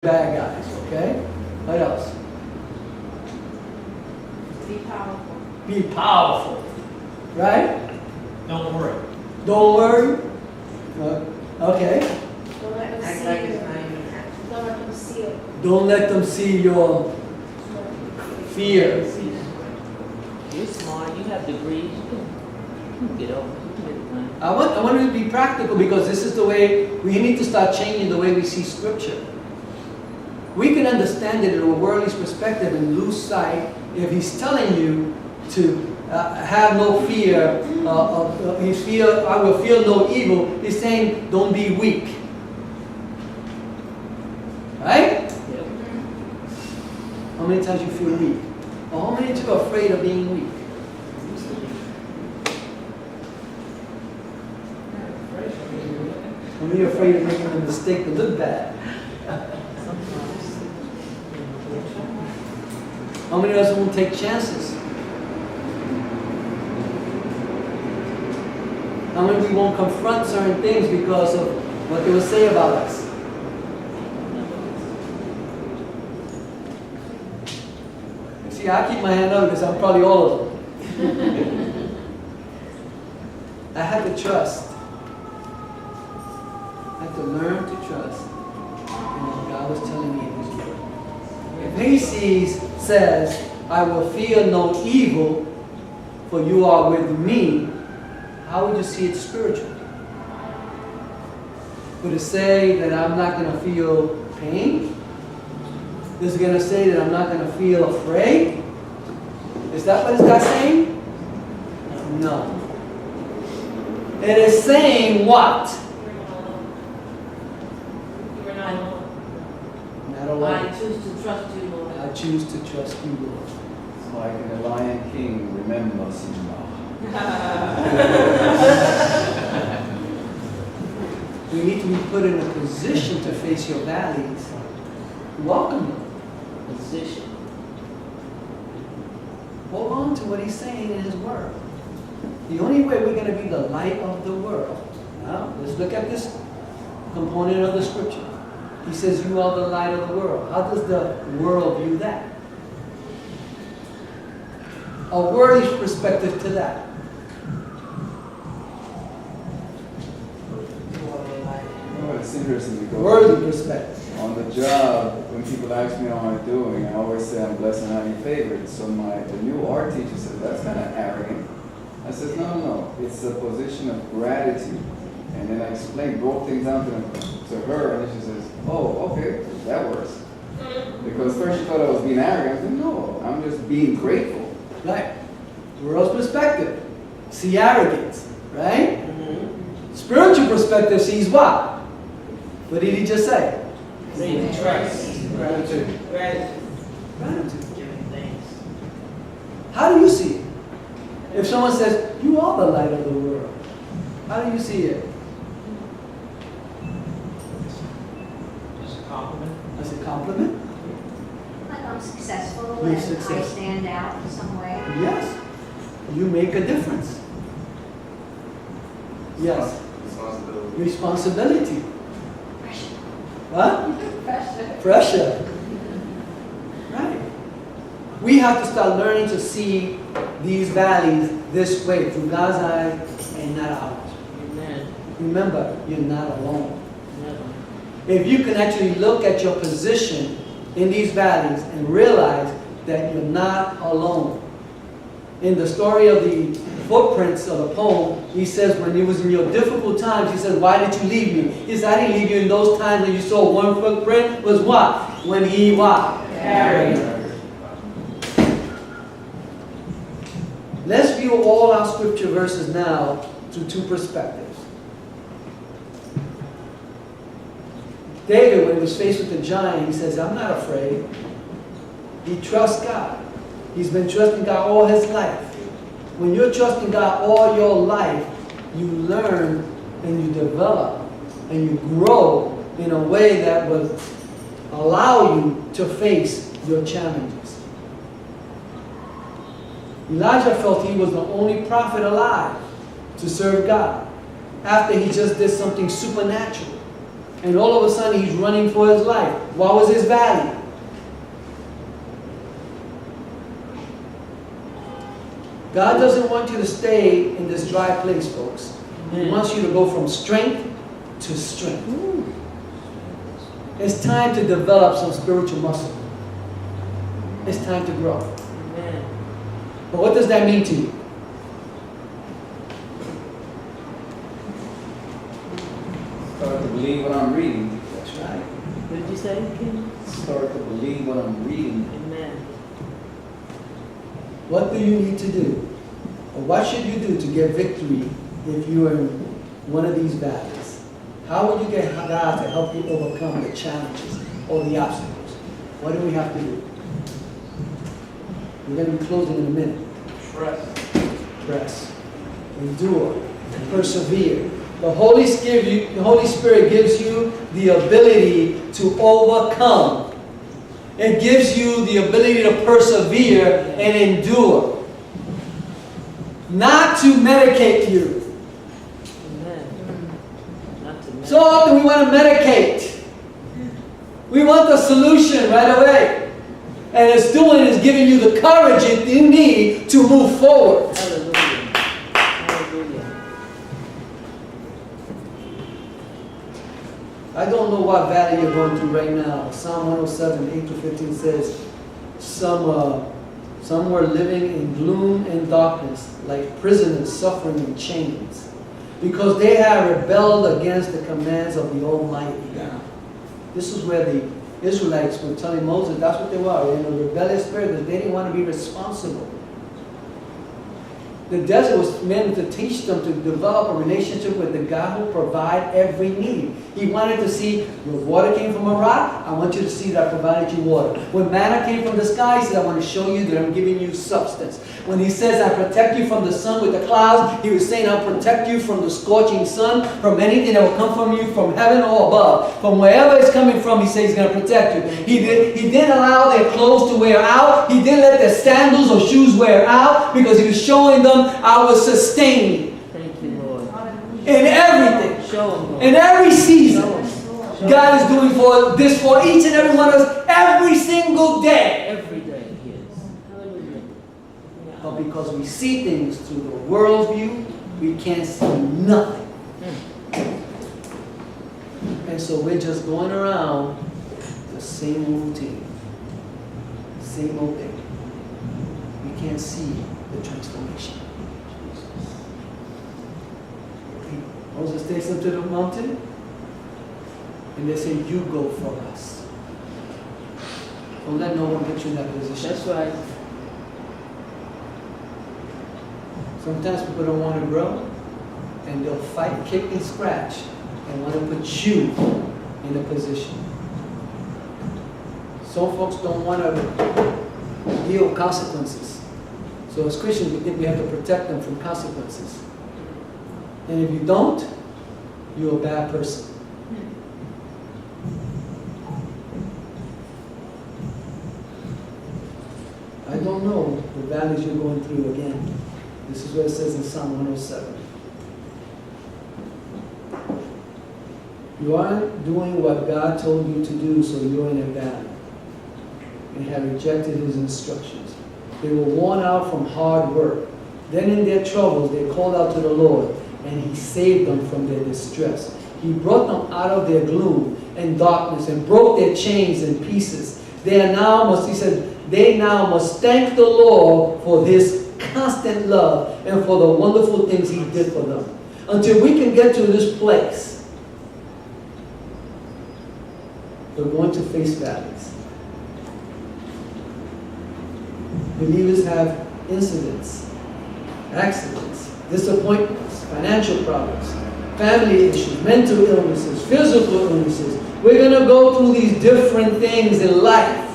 bad guys, okay? What else? Be powerful. Be powerful, right? Don't worry. Don't worry. Okay. Don't let them Act see like you. it's not even happening. Don't let them see it. Don't let them see your fear. You're smart, you have degrees, you can get over it. You can get it done. I want you to be practical because this is the way we need to start changing the way we see Scripture. We can understand it in a worldly perspective and lose sight if he's telling you to have no fear. I will feel no evil. He's saying, don't be weak. Right? Yep. How many times you feel weak? Or how many of you are afraid of being weak? How many are afraid of making a mistake that look bad? How many of us won't take chances? How many we won't confront certain things because of what they will say about us? See, I keep my hand up because I'm probably all of them. I had to trust. I had to learn to trust in what God was telling me in His Word. If He says, I will fear no evil, for you are with me, how would you see it spiritually? Would it say that I'm not going to feel pain? Is it going to say that I'm not going to feel afraid? Is that what it's saying? No. It is saying what? You were not alone. Not alone. I choose to trust you, Lord. I choose to trust you, Lord. It's like in the Lion King, remember Simba. We need to be put in a position to face your valleys. Welcome them. Position. Hold on to what He's saying in His Word. The only way we're going to be the light of the world. Now, let's look at this component of the Scripture. He says, you are the light of the world. How does the world view that? A worldly perspective to that. Oh, it's interesting because Worldly perspective. on the job, when people ask me how I'm doing, I always say I'm blessed and highly favored. So the new art teacher says, that's kind of arrogant. I said, no. It's a position of gratitude. And then I broke things down to her, and then she says, oh, okay, that works. Because first she thought I was being arrogant. I said, no, I'm just being grateful. Right. World's perspective. See arrogance. Right? Spiritual perspective sees what? What did he just say? Trust. Gratitude. Gratitude. Gratitude. Giving thanks. How do you see it? If someone says, you are the light of the world, how do you see it? Just a compliment. As a compliment? Like I'm successful You're and I successful. stand out in some way. Yes. You make a difference. Yes. Responsibility. Pressure. What? Pressure. Pressure. Right. We have to start learning to see these valleys this way, through God's eyes and not ours. Amen. Remember, you're not alone. Never. If you can actually look at your position in these valleys and realize that you're not alone. In the story of the footprints of the poem, he says when he was in your difficult times, he says, why did you leave me? He said, I didn't leave you in those times when you saw one footprint. Was what? When he what? Carried. Let's view all our scripture verses now through two perspectives. David, when he was faced with the giant, he says, I'm not afraid. He trusts God. He's been trusting God all his life. When you're trusting God all your life, you learn and you develop and you grow in a way that will allow you to face your challenges. Elijah felt he was the only prophet alive to serve God after he just did something supernatural. And all of a sudden he's running for his life. What was his valley? God doesn't want you to stay in this dry place, folks. He wants you to go from strength to strength. It's time to develop some spiritual muscle. It's time to grow. Amen. But what does that mean to you? Start to believe what I'm reading. That's right. What did you say, Ken? Start to believe what I'm reading. Amen. What do you need to do? Or what should you do to get victory if you are in one of these valleys? How will you get God to help you overcome the challenges or the obstacles? What do we have to do? We're going to be closing in a minute. Trust. Press, endure, persevere. The Holy Spirit gives you the ability to overcome. It gives you the ability to persevere and endure. Not to medicate you. Amen. Not to So often we want to medicate. We want the solution right away. And it's doing is giving you the courage that you need to move forward. Hallelujah. Hallelujah. I don't know what valley you're going through right now. Psalm 107, 8-15 says, some were living in gloom and darkness, like prisoners suffering in chains, because they had rebelled against the commands of the Almighty God. This is where the Israelites were telling Moses that's what they were, in a rebellious spirit, that they didn't want to be responsible. The desert was meant to teach them to develop a relationship with the God who provides every need. He wanted to see, your water came from a rock, I want you to see that I provided you water. When manna came from the sky, he said, I want to show you that I'm giving you substance. When he says, I protect you from the sun with the clouds, he was saying, I'll protect you from the scorching sun, from anything that will come from you, from heaven or above. From wherever it's coming from, he says he's going to protect you. He didn't allow their clothes to wear out. He didn't let their sandals or shoes wear out, because he was showing them, I will sustain you. Thank you, Lord. In everything. Show them, Lord. In every season. Show 'em. God is doing for this for each and every one of us every single day. Every day, yes. Hallelujah. But because we see things through the world's view, we can't see nothing. And so we're just going around the same routine. Same old thing. We can't see the transformation. Moses takes them to the mountain, and they say, you go for us. Don't let no one put you in that position. That's right. Sometimes people don't want to grow, and they'll fight, kick, and scratch, and want to put you in a position. Some folks don't want to deal with consequences. So as Christians, we think we have to protect them from consequences. And if you don't, you're a bad person. I don't know the valleys you're going through again. This is what it says in Psalm 107. You aren't doing what God told you to do, so you're in a valley and have rejected his instructions. They were worn out from hard work. Then in their troubles, they called out to the Lord, and he saved them from their distress. He brought them out of their gloom and darkness and broke their chains in pieces. They now must thank the Lord for his constant love and for the wonderful things he did for them. Until we can get to this place, we're going to face valleys. Believers have incidents, accidents, disappointments, financial problems, family issues, mental illnesses, physical illnesses. We're going to go through these different things in life.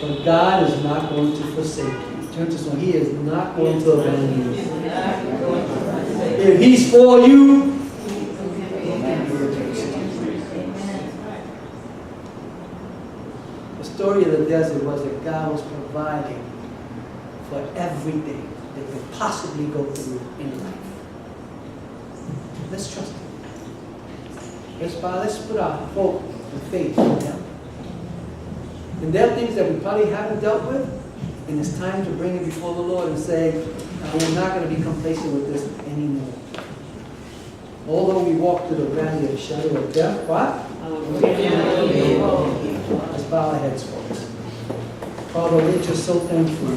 But God is not going to forsake you. Turn to someone. He is not going to abandon you. If he's for you, the story of the desert was that God was providing for everything they could possibly go through in life. Let's trust him. let's put our hope and faith in Him. And there are things that we probably haven't dealt with, and it's time to bring it before the Lord and say, I am not going to be complacent with this anymore. Although we walk through the valley of the shadow of death, what? Let's bow our heads, folks. Father, we're just so thankful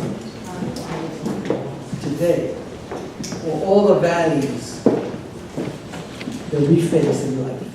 today for all the valleys that we face in life.